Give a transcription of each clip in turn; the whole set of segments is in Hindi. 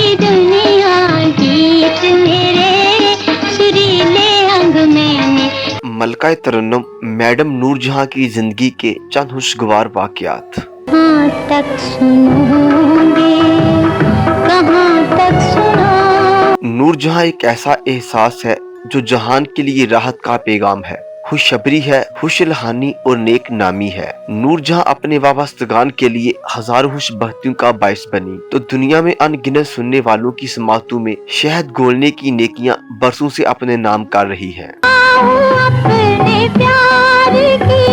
सारी दुनिया गीत मेरे सुरीले अंग में। मलका तरन्नुम मैडम नूरजहां की जिंदगी के चंद खुशगवार वाकयात। कहाँ तक सुनोगे, कहाँ तक सुनो। नूरजहां एक ऐसा एहसास है जो जहान के लिए राहत का पैगाम है, खुशखबरी है, खुशलहानी और नेक नामी है। नूरजहां अपने वाबस्तगान के लिए हजारों खुशबख्तियों का बाइस बनी तो दुनिया में अनगिनत सुनने वालों की समातों में शहद घोलने की नेकियां बरसों से अपने नाम कर रही हैं। अपने प्यार की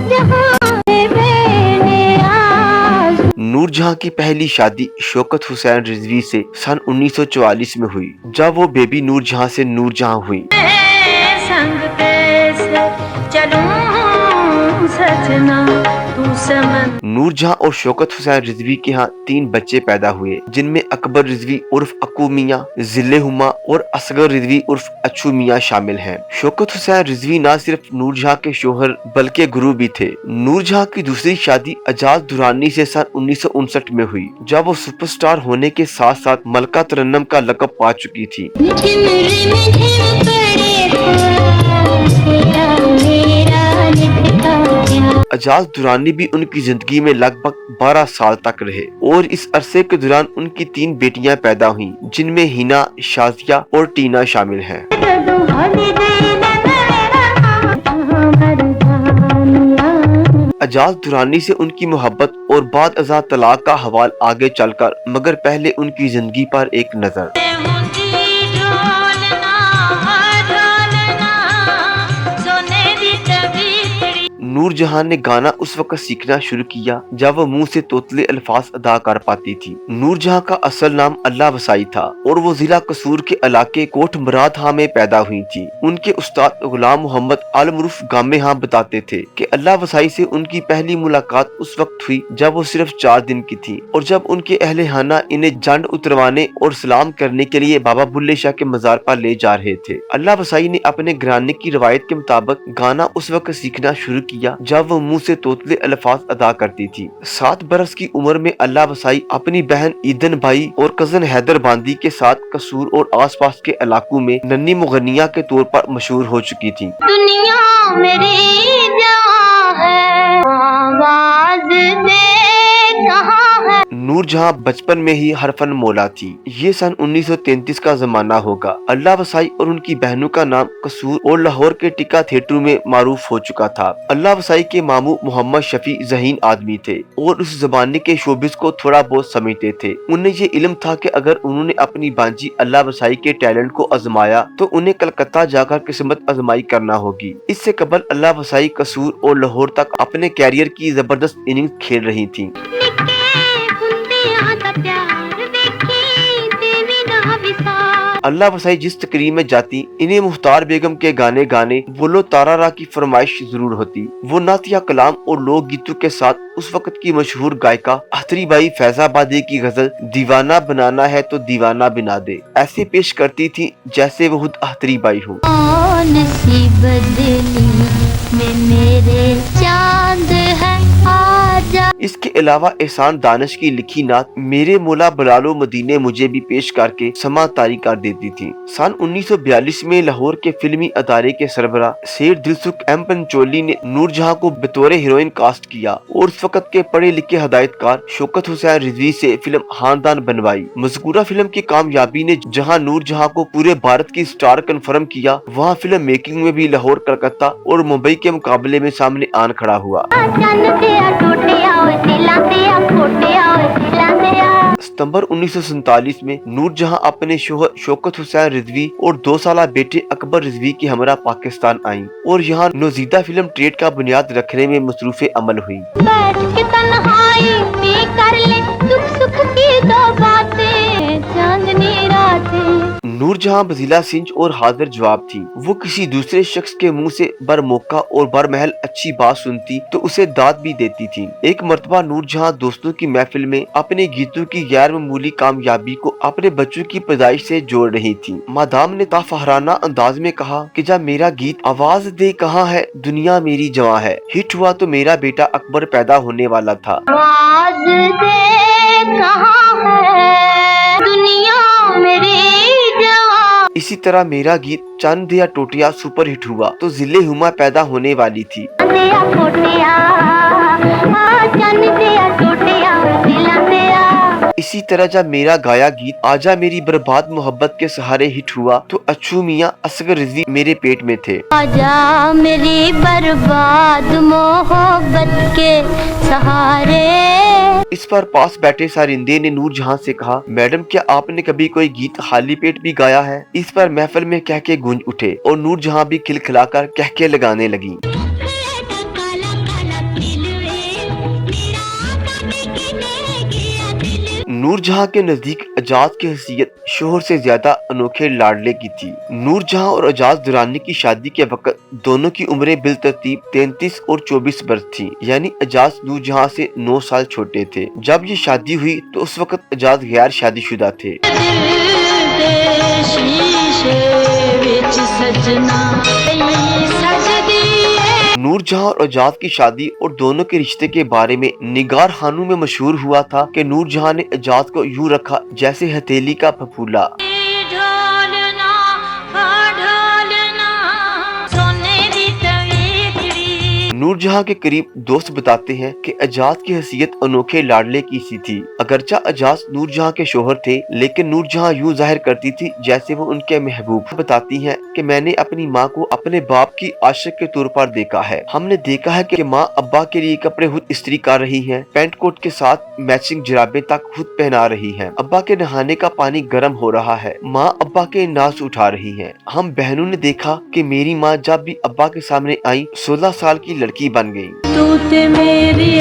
जहां मैंने आज। नूरजहां की पहली शादी शौकत हुसैन रिजवी से सन 1944 में हुई, जब वो बेबी नूरजहां से नूरजहां हुई। संग कैसे चलूं सजना तू समन। नूरजहां और शौकत हुसैन रिजवी के यहाँ 3 बच्चे पैदा हुए, जिनमें अकबर रिजवी उर्फ अक्कू मियां, जिले हुमा और असगर रिजवी उर्फ अच्छू मियां शामिल हैं। शौकत हुसैन रिजवी न सिर्फ नूरजहां के शोहर बल्कि गुरु भी थे। नूरजहां की दूसरी शादी एजाज दुरानी से सन 1959 में हुई, जब वो सुपरस्टार होने के साथ साथ मलका तरन्नुम का लक़ब पा चुकी थी। एजाज दुरानी भी उनकी जिंदगी में लगभग 12 साल तक रहे और इस अरसे के दौरान उनकी 3 बेटियां पैदा हुईं, जिनमें हिना, शाजिया और टीना शामिल हैं। एजाज दुरानी से उनकी मोहब्बत और बाद अज़ा तलाक का हवाल आगे चलकर, मगर पहले उनकी जिंदगी पर एक नजर। नूरजहां ने गाना उस वक्त सीखना शुरू किया जब वो मुंह से तोतले अल्फाज अदा कर पाती थी। नूरजहां का असल नाम अल्लाह वसाई था और वो जिला कसूर के इलाके कोट मुरादहा में पैदा हुई थी। उनके उस्ताद गुलाम मोहम्मद अल मुरूफ गामे हाँ बताते थे कि अल्लाह वसाई से उनकी पहली मुलाकात उस वक्त हुई जब वो सिर्फ 4 दिन की थी और जब उनके अहले हाना इन्हें जंड उतरवाने और सलाम करने के लिए बाबा बुल्ले शाह के मजार पर ले जा रहे थे। अल्लाह वसाई ने अपने घराने की रवायत के मुताबिक गाना उस वक्त सीखना शुरू किया जब वो मुंह से तोतले अल्फाज अदा करती थी। 7 बरस की उम्र में अल्लाह वसाई अपनी बहन ईदन भाई और कजन हैदर बांदी के साथ कसूर और आसपास के इलाकों में नन्ही मुगनिया के तौर पर मशहूर हो चुकी थी। दुनिया मेरी जहां है, आवाज दे कहां है। नूरजहां बचपन में ही हरफन मौला थी। ये सन 1933 का जमाना होगा। अल्लाह वसाई और उनकी बहनों का नाम कसूर और लाहौर के टिक्का थिएटर में मारूफ हो चुका था। अल्लाह वसाई के मामू मोहम्मद शफी ज़हीन आदमी थे और उस जमाने के शोबिस को थोड़ा बहुत समझते थे। उन्हें ये इल्म था कि अगर उन्होंने अपनी बांजी अल्लाह वसाई के टैलेंट को आजमाया तो उन्हें कलकत्ता जाकर किस्मत आजमाई करना होगी। इससे कबल अल्लाह वसाई कसूर और लाहौर तक अपने कैरियर की जबरदस्त इनिंग्स खेल रही थी। अल्लाह वसाई जिस तकरीब में जाती, इन्हें मुख्तार बेगम के गाने गाने बोलो तारा रा की फरमाइश जरूर होती। वो नातिया कलाम और लोक गीतों के साथ उस वक्त की मशहूर गायिका अख्तरी बाई फैजाबादी की गजल दीवाना बनाना है तो दीवाना बना दे ऐसे पेश करती थी जैसे वो खुद अख्तरी बाई हो। इसके अलावा एहसान दानिश की लिखी नात मेरे मौला बलालो मदीने मुझे भी पेश करके समा तारी कर देती थी। सन 1942 में लाहौर के फिल्मी अदारे के सरबरा शेर दिलसुख एम पंचोली ने नूरजहां को बतौर हीरोइन कास्ट किया और उस वक्त के पढ़े लिखे हदायतकार शौकत हुसैन रिजवी से फिल्म खानदान बनवाई। मज़कूरा फिल्म की कामयाबी ने जहां नूरजहां को पूरे भारत की स्टार कन्फर्म किया, वहां फिल्म मेकिंग में भी लाहौर, कलकत्ता और मुंबई के मुकाबले में सामने आन खड़ा हुआ। सितंबर 1947 में नूरजहां अपने शोहर शौकत हुसैन रिजवी और 2 साला बेटे अकबर रिजवी की हमरा पाकिस्तान आईं और यहाँ नौजीदा फिल्म ट्रेड का बुनियाद रखने में मसरूफ़ अमल हुई। बैठ के तन्हाई में कर ले दुख सुख की दो बातें, चांदनी रातें। नूरजहां बजीला सिंज और हाजिर जवाब थी। वो किसी दूसरे शख्स के मुंह से बर मौका और बर महल अच्छी बात सुनती तो उसे दाद भी देती थी। एक मर्तबा नूरजहां दोस्तों की महफिल में अपने गीतों की गैर मामूली कामयाबी को अपने बच्चों की पैदाइश से जोड़ रही थी। मादाम ने ताफहराना अंदाज में कहा कि जब मेरा गीत आवाज दे कहाँ है दुनिया मेरी जवां है हिट हुआ तो मेरा बेटा अकबर पैदा होने वाला था। आवाज दे कहाँ है दुनिया तरह मेरा गीत चंद दिया टोटिया सुपर हिट हुआ तो जिले हुमा पैदा होने वाली थी। इसी तरह जब मेरा गाया गीत आजा मेरी बर्बाद मोहब्बत के सहारे हिट हुआ तो अच्छू मियां असगर रिजवी मेरे पेट में थे। आजा मेरी बर्बाद मोहब्बत के सहारे। इस पर पास बैठे सारिंदे ने नूरजहां से कहा, मैडम क्या आपने कभी कोई गीत खाली पेट भी गाया है? इस पर महफिल में कहके गूंज उठे और नूरजहां भी खिलखिलाकर कहके लगाने लगी। नूरजहां के नजदीक एजाज की हैसियत शोहर से ज्यादा अनोखे लाडले की थी। नूरजहां और एजाज दुरानी की शादी के वक्त दोनों की उम्रें बिलतरतीब 33 और 24 बरस थी, यानी एजाज नूरजहां से 9 साल छोटे थे। जब ये शादी हुई तो उस वक्त एजाज गैर शादीशुदा थे। नूरजहां और एजाज की शादी और दोनों के रिश्ते के बारे में निगार खानों में मशहूर हुआ था कि नूरजहां ने एजाज को यूं रखा जैसे हथेली का फफूला। नूरजहां के करीब दोस्त बताते हैं कि एजाज की हैसियत अनोखे लाडले की सी थी। अगरचा एजाज नूरजहां के शोहर थे, लेकिन नूरजहां यूं जाहिर करती थी जैसे वो उनके महबूब। बताती हैं कि मैंने अपनी माँ को अपने बाप की आशिक के तौर पर देखा है। हमने देखा है कि माँ अब्बा के लिए कपड़े खुद इस्त्री कर रही हैं, पैंट कोट के साथ मैचिंग जुराबे तक खुद पहना रही हैं। अब्बा के नहाने का पानी गर्म हो रहा है, माँ अब्बा के नाज उठा रही है। हम बहनों ने देखा कि मेरी माँ जब भी अब्बा के सामने आई 16 साल की लड़की बन गई। तूते मेरी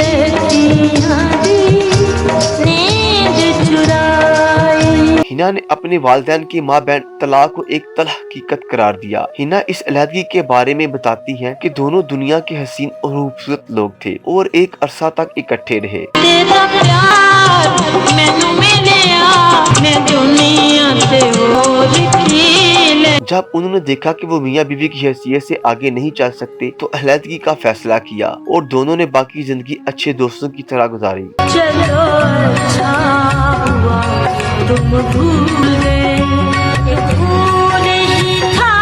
नींद चुराई। हिना ने अपने वालिदैन की माँ बहन तलाक को एक तलख हकीकत करार दिया। हिना इस अलहदगी के बारे में बताती हैं कि दोनों दुनिया के हसीन और खूबसूरत लोग थे और एक अरसा तक इकट्ठे रहे। तेरा प्यार मैनू मिलिया, मैं दुनिया ते होर खीले। जब उन्होंने देखा कि वो मियाँ बीवी की हैसियत से आगे नहीं चल सकते तो अलहदगी का फैसला किया और दोनों ने बाकी जिंदगी अच्छे दोस्तों की तरह गुजारी। चलो अच्छा हुआ तुम भूल गए, भूल ही था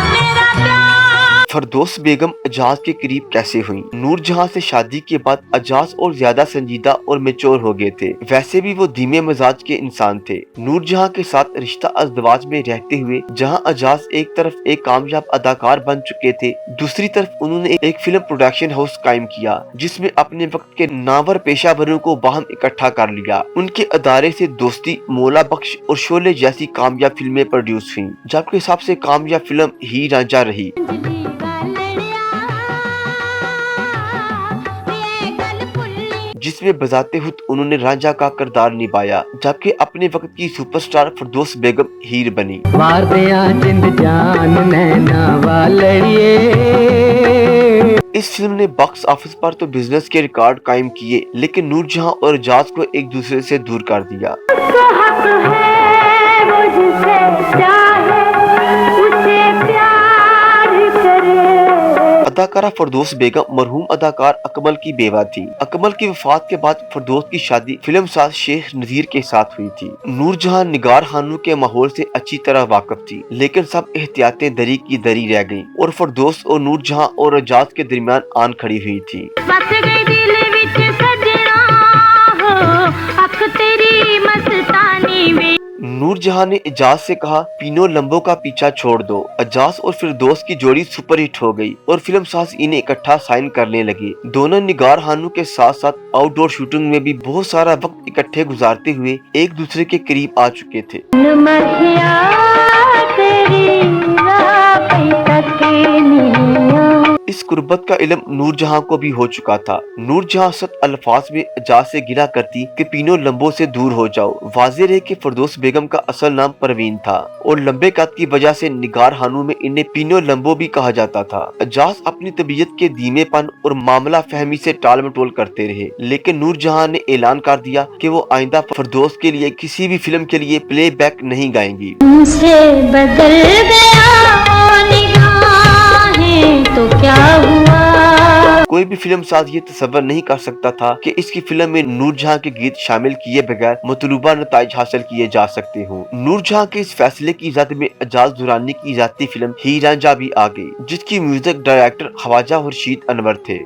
मेरा प्यार। फरदौस बेगम एजाज के करीब कैसे हुई? नूरजहां से शादी के बाद एजाज और ज्यादा संजीदा और मेच्योर हो गए थे। वैसे भी वो धीमे मिजाज के इंसान थे। नूरजहां के साथ रिश्ता अज़दवाज में रहते हुए जहां एजाज एक तरफ एक कामयाब अदाकार बन चुके थे, दूसरी तरफ उन्होंने एक फिल्म प्रोडक्शन हाउस कायम किया जिसमें अपने वक्त के नावर पेशावरों को बाहम इकट्ठा कर लिया। उनके अदारे से दोस्ती, मौला बख्श और शोले जैसी कामयाब फिल्में प्रोड्यूस हुई, जबकि सबसे कामयाब फिल्म ही रांझा रही। जिसमें बजाते हुए उन्होंने रांझा का किरदार निभाया, जबकि अपने वक्त की सुपरस्टार फरदौस बेगम हीर बनी। इस फिल्म ने बॉक्स ऑफिस पर तो बिजनेस के रिकॉर्ड कायम किए, लेकिन नूरजहां और एजाज को एक दूसरे से दूर कर दिया। अदाकारा फरदौस बेगम मरहूम अदाकार अकमल की बेवा थी। अकमल की वफात के बाद फरदौस की शादी फिल्मसाज शेख नजीर के साथ हुई थी। नूरजहां निगार खानों के माहौल से अच्छी तरह वाकिफ थी, लेकिन सब एहतियातें दरी की दरी रह गईं और फरदौस और नूरजहां और एजाज के दरमियान आन खड़ी हुई थी। नूरजहां ने एजाज से कहा, पीनो लंबो का पीछा छोड़ दो। एजाज और फिरदौस की जोड़ी सुपरहिट हो गई और फिल्म साज इन्हें इकट्ठा साइन करने लगे। दोनों निगार खानों के साथ साथ आउटडोर शूटिंग में भी बहुत सारा वक्त इकट्ठे गुजारते हुए एक दूसरे के करीब आ चुके थे। इस कुर्बत का इल्म नूरजहां को भी हो चुका था। नूरजहां सख्त अल्फाज में एजाज से गिला करती कि पीनो लंबो से दूर हो जाओ। वाज़ेह है कि फरदौस बेगम का असल नाम परवीन था और लंबे कद की वजह से निगार खानों में इन्हें पीनो लंबो भी कहा जाता था। एजाज अपनी तबीयत के धीमेपन और मामला फहमी से टाल मटोल करते रहे, लेकिन नूरजहां ने ऐलान कर दिया कि वो आइंदा फरदौस के लिए किसी भी फिल्म के लिए प्लेबैक नहीं गाएंगी। बदल गया तो क्या हुआ? कोई भी फिल्म साज ये तसव्वुर नहीं कर सकता था कि इसकी फिल्म में नूरजहां के गीत शामिल किए बगैर मतलूबा नताइज हासिल किए जा सकते हो। नूरजहां के इस फैसले की जद में एजाज दुरानी की जाती फिल्म हीर रांझा भी आ गई, जिसकी म्यूजिक डायरेक्टर ख्वाजा खुर्शीद अनवर थे।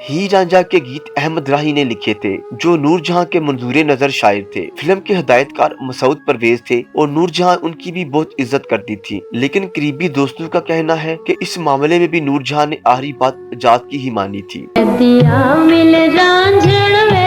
हीर रांझा के गीत अहमद राही ने लिखे थे, जो नूरजहां के मंजूर नजर शायर थे। फिल्म के हिदायतकार मसूद परवेज थे और नूरजहां उनकी भी बहुत इज्जत करती थी, लेकिन करीबी दोस्तों का कहना है कि इस मामले में भी नूरजहां ने आखिरी बात एजाज की ही मानी थी। दिया मिल रांझण वे,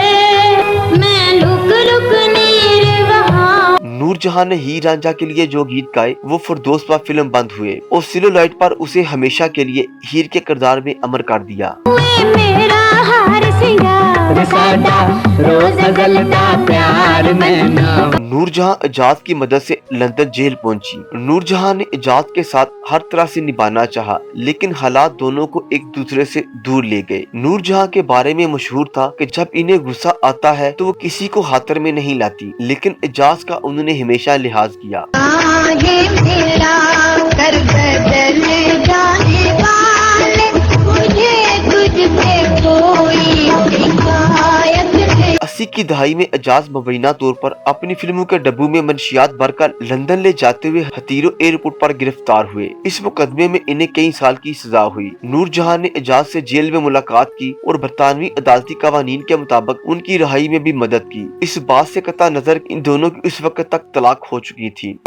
मैं लुक लुक नीर वहाँ। नूरजहां ने हीर रांझा के लिए जो गीत गाए वो फिरदौस पर फिल्म बंद हुए और सेलुलॉइड पर उसे हमेशा के लिए हीर के किरदार में अमर कर दिया। मेरा हार सिंगार साडा रोज जलता प्यार में ना। नूरजहां एजाज की मदद से लंदन जेल पहुंची। नूरजहां ने एजाज के साथ हर तरह से निभाना चाहा, लेकिन हालात दोनों को एक दूसरे से दूर ले गए। नूरजहां के बारे में मशहूर था कि जब इन्हें गुस्सा आता है तो वो किसी को हाथर में नहीं लाती, लेकिन एजाज का उन्होंने हमेशा लिहाज किया। कर बदल जाने वाले, मुझे तुझ पे कोई शिकायत नहीं। 80 की दहाई में एजाज मुबैना तौर पर अपनी फिल्मों के डब्बू में मंशियात भरकर लंदन ले जाते हुए हथीरो एयरपोर्ट पर गिरफ्तार हुए। इस मुकदमे में इन्हें कई साल की सजा हुई। नूरजहां ने एजाज से जेल में मुलाकात की और बरतानवी अदालती कवानीन के मुताबिक उनकी रिहाई में भी मदद की। इस बात से कता नजर इन दोनों की उस वक्त तक तलाक हो चुकी थी।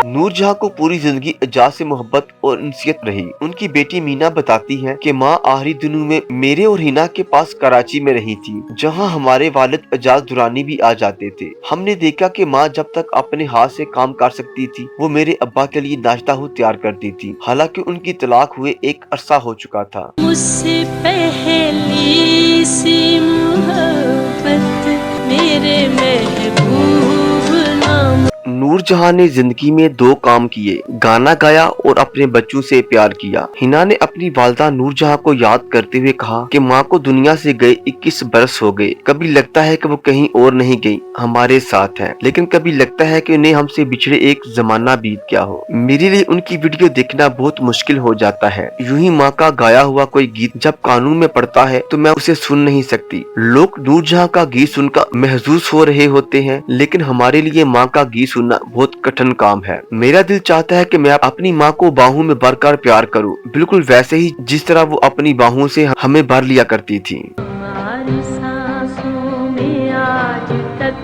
नूरजहां को पूरी जिंदगी एजाज से मोहब्बत और इंसियत रही। उनकी बेटी मीना बताती है कि माँ आखिरी दिनों में मेरे और हिना के पास कराची में रही थी, जहां हमारे वालिद एजाज दुरानी भी आ जाते थे। हमने देखा कि माँ जब तक अपने हाथ से काम कर सकती थी, वो मेरे अब्बा के लिए नाश्ता हो तैयार करती थी। हालांकि उनकी तलाक हुए एक अरसा हो चुका था। मुझसे पहली सी मोहब्बत मेरे महबूब नाम। नूरजहां ने जिंदगी में 2 काम किए, गाना गाया और अपने बच्चों से प्यार किया। हिना ने अपनी वालदा नूरजहां को याद करते हुए कहा कि माँ को दुनिया से गए 21 बरस हो गए। कभी लगता है कि वो कहीं और नहीं गई, हमारे साथ है, लेकिन कभी लगता है कि उन्हें हमसे बिछड़े एक जमाना बीत गया हो। मेरे लिए उनकी वीडियो देखना बहुत मुश्किल हो जाता है। यूं ही माँ का गाया हुआ कोई गीत जब कानून में पड़ता है तो मैं उसे सुन नहीं सकती। लोग नूरजहां का गीत सुनकर महसूस हो रहे होते हैं, लेकिन हमारे लिए माँ का गीत सुनना बहुत कठिन काम है। मेरा दिल चाहता है कि मैं अपनी माँ को बाहों में भरकर प्यार करूं, बिल्कुल वैसे ही जिस तरह वो अपनी बाहों से हमें भर लिया करती थी। हमारी सांसों में आज तक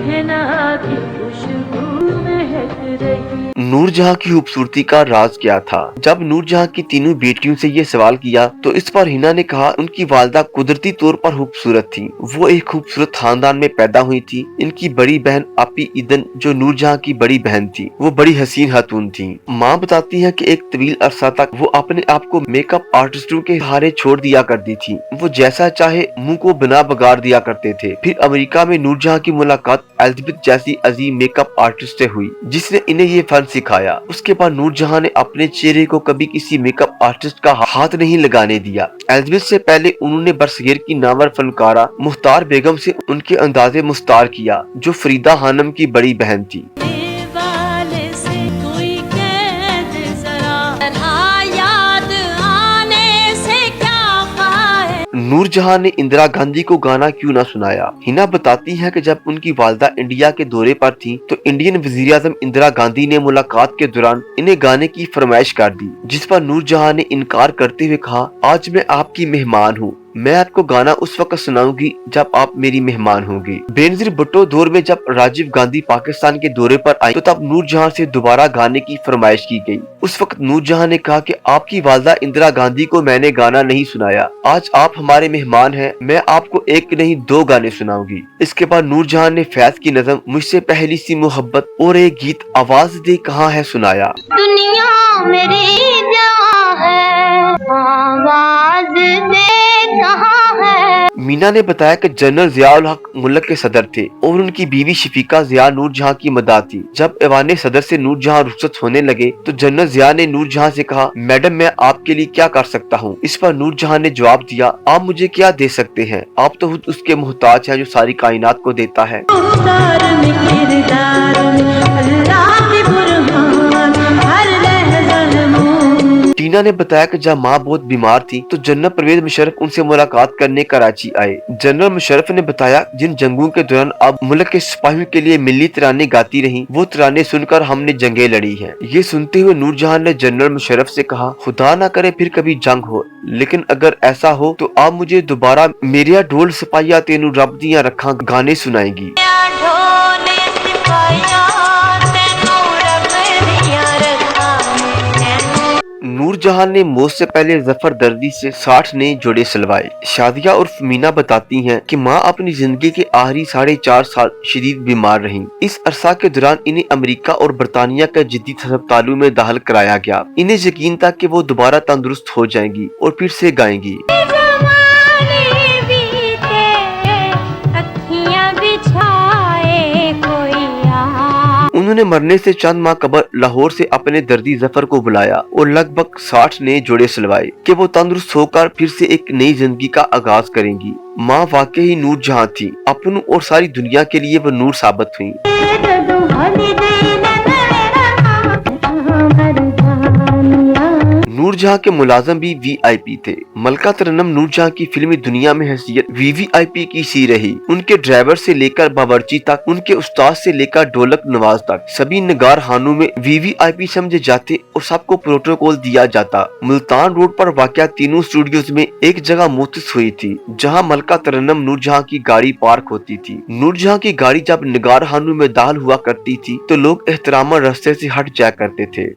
हिना की खुशबू महक रही। नूरजहां की खूबसूरती का राज क्या था? जब नूरजहां की तीनों बेटियों से ये सवाल किया तो इस पर हिना ने कहा उनकी वालदा कुदरती तौर पर खूबसूरत थी। वो एक खूबसूरत खानदान में पैदा हुई थी। इनकी बड़ी बहन आपी ईदन, जो नूरजहां की बड़ी बहन थी, वो बड़ी हसीन खातून थी। माँ बताती है कि एक तवील अरसा तक वो अपने आप को मेकअप आर्टिस्टों के सहारे छोड़ दिया करती थी। वो जैसा चाहे मुंह को बिना बगाड़ दिया करते थे। फिर अमेरिका में नूरजहां की मुलाकात एलिजाबेथ जैसी अजीम मेकअप आर्टिस्ट से हुई, जिसने इन्हें ये फन सिखाया। उसके बाद नूरजहां ने अपने चेहरे को कभी किसी मेकअप आर्टिस्ट का हाथ नहीं लगाने दिया। एलिजाबेथ से पहले उन्होंने बरसगीर की नामवर फनकारा मुख्तार बेगम से उनके अंदाजे मुस्तार किया, जो फरीदा खानम की बड़ी बहन थी। नूरजहां ने इंदिरा गांधी को गाना क्यों ना सुनाया? हिना बताती है कि जब उनकी वालदा इंडिया के दौरे पर थी तो इंडियन वजीर-ए-आज़म इंदिरा गांधी ने मुलाकात के दौरान इन्हें गाने की फरमाइश कर दी, जिस पर नूरजहां ने इनकार करते हुए कहा, आज मैं आपकी मेहमान हूँ, मैं आपको गाना उस वक्त सुनाऊंगी जब आप मेरी मेहमान होंगे। बेनजीर भुट्टो दौर में जब राजीव गांधी पाकिस्तान के दौरे पर आई तो तब नूरजहां से दोबारा गाने की फरमाइश की गई। उस वक्त नूरजहां ने कहा कि आपकी वालदा इंदिरा गांधी को मैंने गाना नहीं सुनाया, आज आप हमारे मेहमान हैं, मैं आपको एक नहीं 2 गाने सुनाऊंगी। इसके बाद नूरजहां ने फैज की नज़म मुझसे पहली सी मोहब्बत और एक गीत आवाज दे कहाँ है सुनाया। दुनिया मेरी जहाँ है, आवाज दे कहाँ है। मीना ने बताया कि जनरल जियाउल हक मुल्क के सदर थे और उनकी बीवी शफीका जिया नूर जहां की मदाद थी। जब ऐवान सदर से नूर जहां रुखसत होने लगे तो जनरल जिया ने नूर जहां से कहा, मैडम मैं आपके लिए क्या कर सकता हूँ। इस पर नूर जहां ने जवाब दिया, आप मुझे क्या दे सकते हैं, आप तो खुद उसके मोहताज हैं जो सारी कायनात को देता है। टीना ने बताया कि जब माँ बहुत बीमार थी तो जनरल परवेज मुशर्रफ उनसे मुलाकात करने कराची आए। जनरल मुशर्रफ ने बताया, जिन जंगों के दौरान आप मुल्क के सिपाहियों के लिए मिली तराने गाती रहीं, वो तराने सुनकर हमने जंगें लड़ी हैं। ये सुनते हुए नूर जहां ने जनरल मुशर्रफ से कहा, खुदा न करे फिर कभी जंग हो, लेकिन अगर ऐसा हो तो आप मुझे दोबारा मेरिया ढोल सिपाहिया तेनू रब दियां रखा गाने सुनाएंगी। नूर जहां ने मौत से पहले जफर दर्दी से 60 नए जोड़े सिलवाए। शादिया उर्फ मीना बताती हैं कि माँ अपनी जिंदगी के आखिरी 4.5 साल शदीद बीमार रहीं। इस अरसा के दौरान इन्हें अमेरिका और बरतानिया के जिद्दी अस्पतालों में दाखिल कराया गया। इन्हें यकीन था कि वो दोबारा तंदुरुस्त हो जाएंगी और फिर से गाएंगी। उन्होंने मरने से चंद माह कबल लाहौर से अपने दर्दी जफर को बुलाया और लगभग 60 नए जोड़े सिलवाए कि वो तंदुरुस्त होकर फिर से एक नई जिंदगी का आगाज करेंगी। माँ वाकई ही नूर जहां थी, अपनों और सारी दुनिया के लिए वो नूर साबित हुई। नूर जहां के मुलाजम भी वीआईपी थे। मलका तरन्नुम नूर जहां की फिल्मी दुनिया में हैसियत वीवीआईपी की सी रही। उनके ड्राइवर से लेकर बावर्ची तक, उनके उस्ताद से लेकर ढोलक नवाज तक, सभी निगार खानों में वीवीआईपी समझे जाते और सबको प्रोटोकॉल दिया जाता। मुल्तान रोड पर वाक़या तीनों स्टूडियोज में एक जगह मुख्तस हुई थी, जहाँ मलका तरन्नुम नूर जहां की गाड़ी पार्क होती थी। नूर जहां की गाड़ी जब निगार खानों में दाखिल हुआ करती थी तो लोग एहतरामन रास्ते से हट जाया करते थे।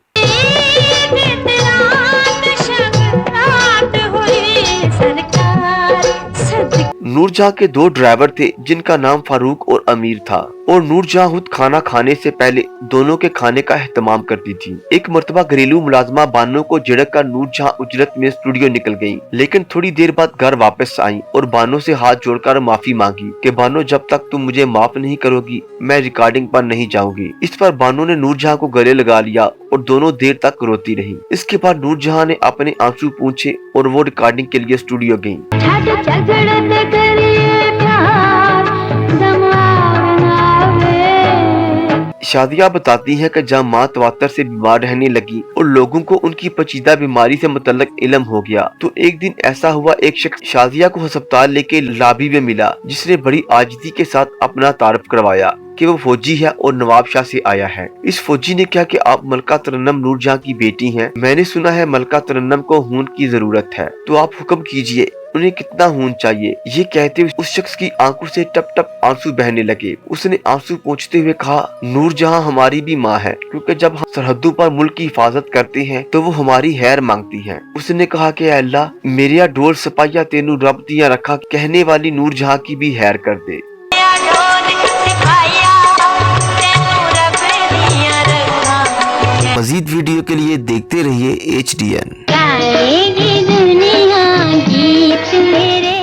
नूर जहां के 2 ड्राइवर थे जिनका नाम फारूक और अमीर था और नूर जहां खुद खाना खाने से पहले दोनों के खाने का एहतमाम करती थी। एक मर्तबा घरेलू मुलाजमा बानो को झिड़क कर नूर जहां उजरत में स्टूडियो निकल गयी, लेकिन थोड़ी देर बाद घर वापस आई और बानो से हाथ जोड़कर माफी मांगी कि बानो जब तक तुम मुझे माफ नहीं करोगी मैं रिकॉर्डिंग पर नहीं जाऊंगी। इस पर बानो ने नूर जहां को गले लगा लिया और दोनों देर तक रोती रही। इसके बाद नूर जहां ने अपने आंसू पूछे और वो रिकॉर्डिंग के लिए स्टूडियो गयी। शादिया बताती हैं कि जब माँ तवातर से बीमार रहने लगी और लोगों को उनकी पेचीदा बीमारी से मुतल्लक इल्म हो गया तो एक दिन ऐसा हुआ, एक शख्स शादिया को अस्पताल लेके लाबी में मिला जिसने बड़ी आजिज़ी के साथ अपना तारुफ करवाया कि वो फौजी है और नवाब शाह से आया है। इस फौजी ने कहा कि आप मलका तरन्नुम नूर जहां की बेटी हैं, मैंने सुना है मलका तरन्नुम को खून की जरूरत है, तो आप हुक्म कीजिए उन्हें कितना खून चाहिए। ये कहते हुए उस शख्स की आंखों से टप टप आंसू बहने लगे। उसने आंसू पोंछते हुए कहा, नूर जहां हमारी भी माँ है, क्योंकि जब हम सरहदों पर मुल्क की हिफाजत करते हैं तो वो हमारी खैर मांगती है। उसने कहा कि अल्लाह मेरिया ढोल सिपाहिया तेनू रब दिया रखा कहने वाली नूर जहां की भी खैर कर दे। मजीद वीडियो के लिए देखते रहिए HDN। गाएगी दुनिया गीत मेरे।